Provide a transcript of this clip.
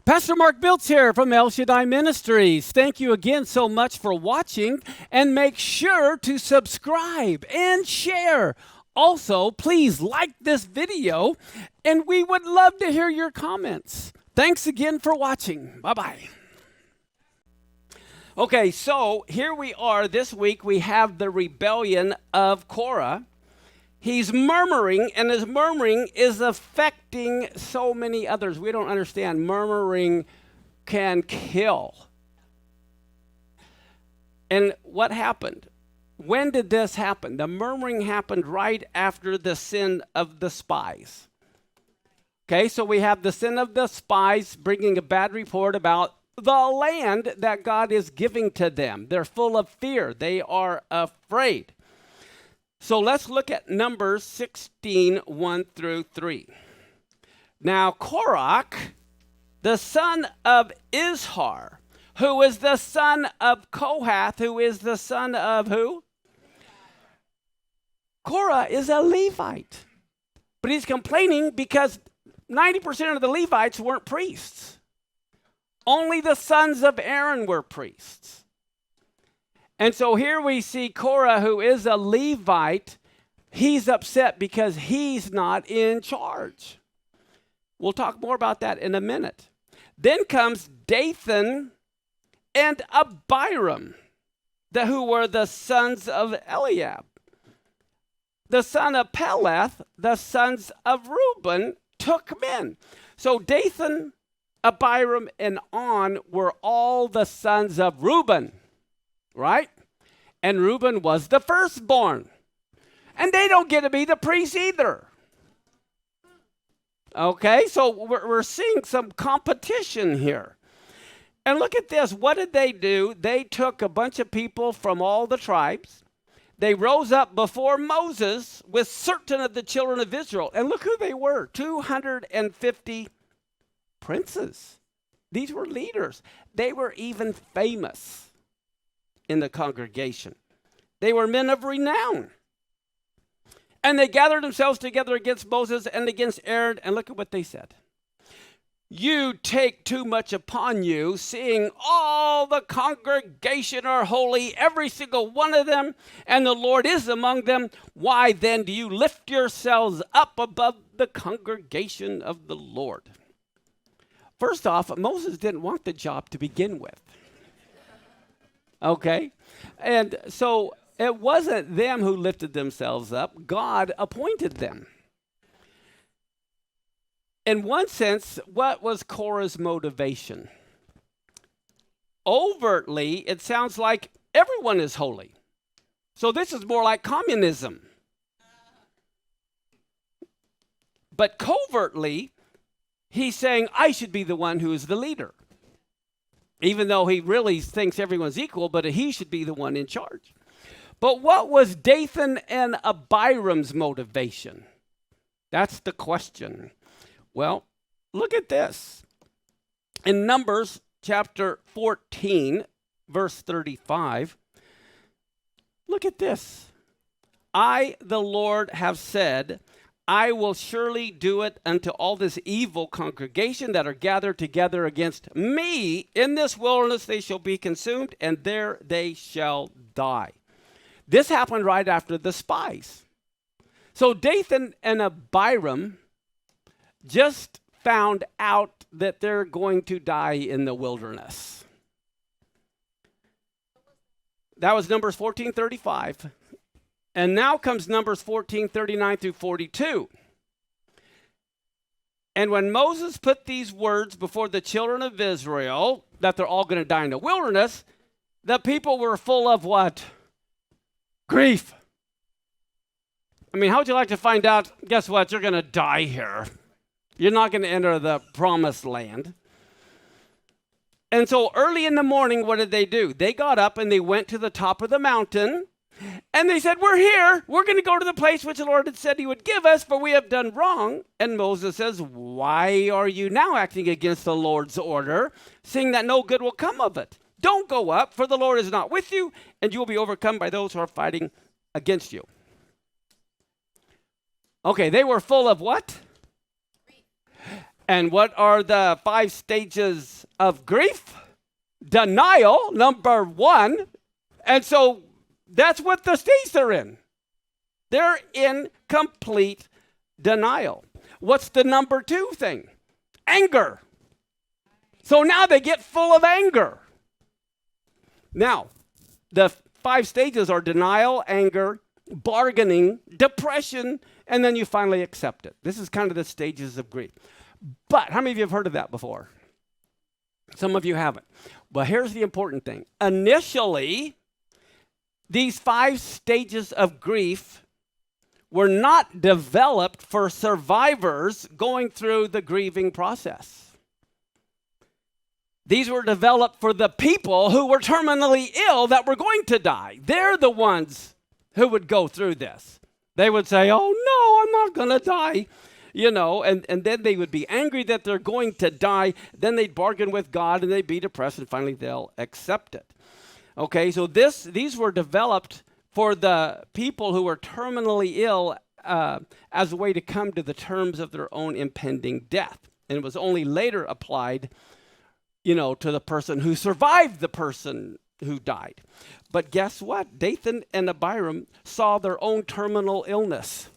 Pastor Mark Biltz here from Shaddai Ministries. Thank you again so much for watching, and make sure to subscribe and share. Also, please like this video, and we would love to hear your comments. Thanks again for watching. Bye-bye. Okay, so here we are. This week we have the rebellion of Korah. He's murmuring, and his murmuring is affecting so many others. We don't understand. Murmuring can kill. And what happened? When did this happen? The murmuring happened right after the sin of the spies. Okay, so we have the sin of the spies bringing a bad report about the land that God is giving to them. They're full of fear. They are afraid. So let's look at Numbers 16, 1 through 3. Now Korah, the son of Izhar, who is the son of Kohath, who is the son of who? Korah is a Levite. But he's complaining because 90% of the Levites weren't priests. Only the sons of Aaron were priests. And so here we see Korah, who is a Levite. He's upset because he's not in charge. We'll talk more about that in a minute. Then comes Dathan and Abiram, who were the sons of Eliab. The son of Peleth, the sons of Reuben, took men. So Dathan, Abiram, and On were all the sons of Reuben. Right? And Reuben was the firstborn. And they don't get to be the priests either. Okay, so we're seeing some competition here. And look at this. What did they do? They took a bunch of people from all the tribes. They rose up before Moses with certain of the children of Israel. And look who they were. 250 princes. These were leaders. They were even famous in the congregation. They were men of renown. And they gathered themselves together against Moses and against Aaron, and look at what they said. You take too much upon you, seeing all the congregation are holy, every single one of them, and the Lord is among them. Why then do you lift yourselves up above the congregation of the Lord? First off, Moses didn't want the job to begin with. Okay? And so it wasn't them who lifted themselves up. God appointed them. In one sense, what was Korah's motivation? Overtly, it sounds like everyone is holy. So this is more like communism. But covertly, he's saying, I should be the one who is the leader. Even though he really thinks everyone's equal, but he should be the one in charge. But what was Dathan and Abiram's motivation? That's the question. Well, look at this. In Numbers chapter 14, verse 35, look at this. I, the Lord, have said, I will surely do it unto all this evil congregation that are gathered together against me. In this wilderness they shall be consumed, and there they shall die. This happened right after the spies. So Dathan and Abiram just found out that they're going to die in the wilderness. That was Numbers 14:35. And now comes Numbers 14:39 through 42. And when Moses put these words before the children of Israel, that they're all going to die in the wilderness, the people were full of what? Grief. I mean, how would you like to find out, guess what, you're going to die here. You're not going to enter the promised land. And so early in the morning, what did they do? They got up and they went to the top of the mountain. And they said, we're here. We're going to go to the place which the Lord had said he would give us, for we have done wrong. And Moses says, why are you now acting against the Lord's order, seeing that no good will come of it? Don't go up, for the Lord is not with you, and you will be overcome by those who are fighting against you. Okay, they were full of what? And what are the 5 stages of grief? Denial, number 1. And so that's what the stage they're in. They're in complete denial. What's the number 2 thing? Anger. So now they get full of anger. Now, the 5 stages are denial, anger, bargaining, depression, and then you finally accept it. This is kind of the stages of grief. But how many of you have heard of that before? Some of you haven't. But here's the important thing. Initially, these 5 stages of grief were not developed for survivors going through the grieving process. These were developed for the people who were terminally ill that were going to die. They're the ones who would go through this. They would say, oh no, I'm not going to die. And then they would be angry that they're going to die. Then they'd bargain with God and they'd be depressed and finally they'll accept it. Okay, so these were developed for the people who were terminally ill as a way to come to the terms of their own impending death. And it was only later applied to the person who survived the person who died. But guess what? Dathan and Abiram saw their own terminal illness.